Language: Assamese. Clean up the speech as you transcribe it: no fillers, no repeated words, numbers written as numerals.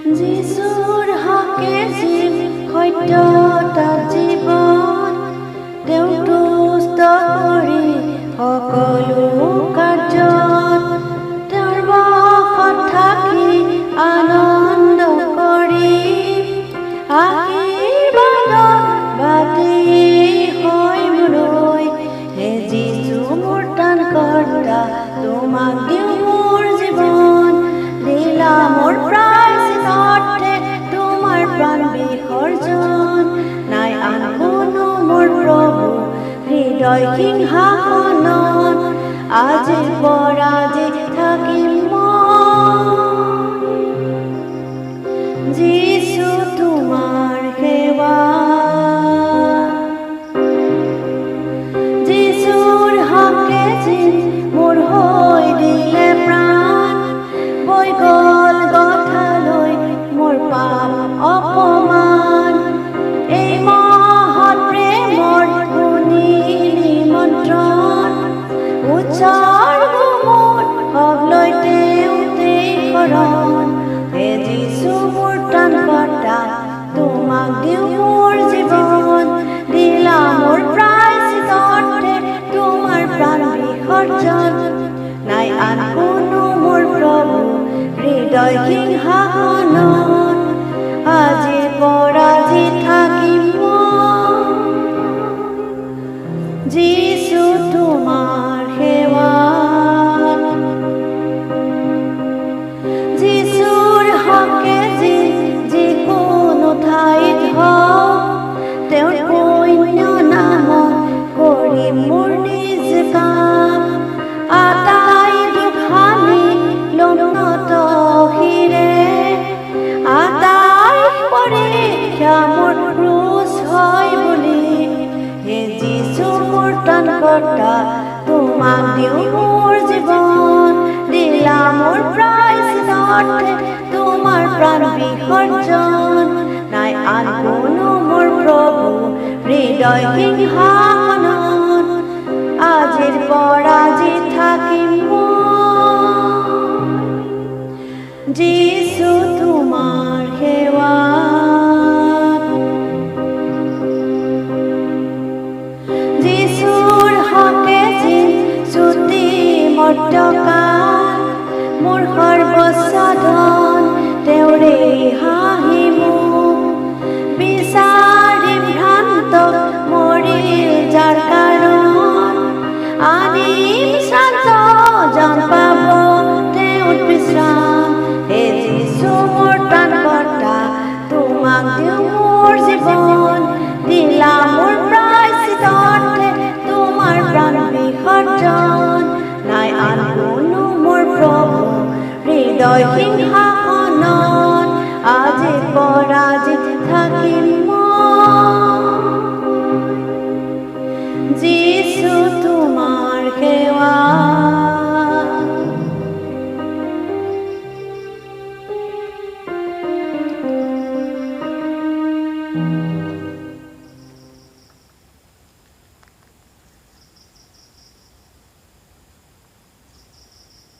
যিশুৰ হাকে জীৱ সত্যতা জীৱন তেওঁ তুষ্ট কৰি সকলো কাৰ্যত তেওঁৰ বশত থাকি আনন্দ কৰি আশীৰ্বাদৰ বাটি হৈ মোলৈ হে যিশু মোৰ ত্ৰাণকৰ্তা তোমাক দিওঁ মোৰ জীৱন দিলা মোৰ প্ৰাণ বিসৰ্জন নাই আন কোনো মোৰ প্ৰভু হৃদয় সিংহাসনত আজিৰ পৰা যে থাকিম মই যিশু তোমাৰ সেৱা যিশুৰ হাকে যেন মোৰ হৈ দিলে প্ৰাণ বৈ গ'ল গথালৈ মোৰ পাপ অপমান এই মহৎ প্ৰেমৰ শুনিলি মন্ত্ৰণ উৎসৰ্গ মোৰ হবলৈ তেওঁতেই শৰণ হে যিশু মোৰ ত্ৰাণকৰ্তা তোমাক দিওঁ মোৰ জীৱন দিলা মোৰ প্ৰায়শ্চিত্তে তোমাৰ প্ৰাণ বিসৰ্জন নাই আন কোনো মোৰ প্ৰভু হৃদয় সিংহাসনত আজিৰ পৰা যে থাকিম যিশু তোমাৰ সেৱাত যিশুৰ হাকে যিকোনো ঠাইত হওক তেওঁৰ পুণ্য নামত কৰিম মোৰ নিজ কাম আটাই দুখ সানি ল'ম নত শিৰে পৰীক্ষা মোৰ ক্ৰুচ হয় বুলি হে যিশু মোৰ ত্ৰাণকৰ্তা তোমাক দিওঁ মোৰ জীৱন দিলা মোৰ প্ৰায়শ্চিত্তে তোমাৰ প্ৰাণ বিসৰ্জন নাই আন কোনো মোৰ প্ৰভু হৃদয় সিংহাসনত আজিৰ পৰা যে থাকিম যিশু তোমাৰ সেৱাত যিশুৰ হাকে যেন ছুটি মৰ্যকাল মোৰ সৰ্বস্ব ধন তেওঁৰে হাঁহি মোক বিচাৰিম ভ্ৰান্ত মৰিল যাৰ কাৰণ আনিম শান্ত জন পাব তেওঁ বিশ্ৰাম হে যিশু মোৰ ত্ৰাণকৰ্তা তোমাক দিওঁ মোৰ জীৱন দিলা মোৰ প্ৰায়শ্চিত্তে তোমাৰ প্ৰাণ বিসৰ্জন নাই আন কোনো মোৰ প্ৰভু হৃদয় সিংহাসনত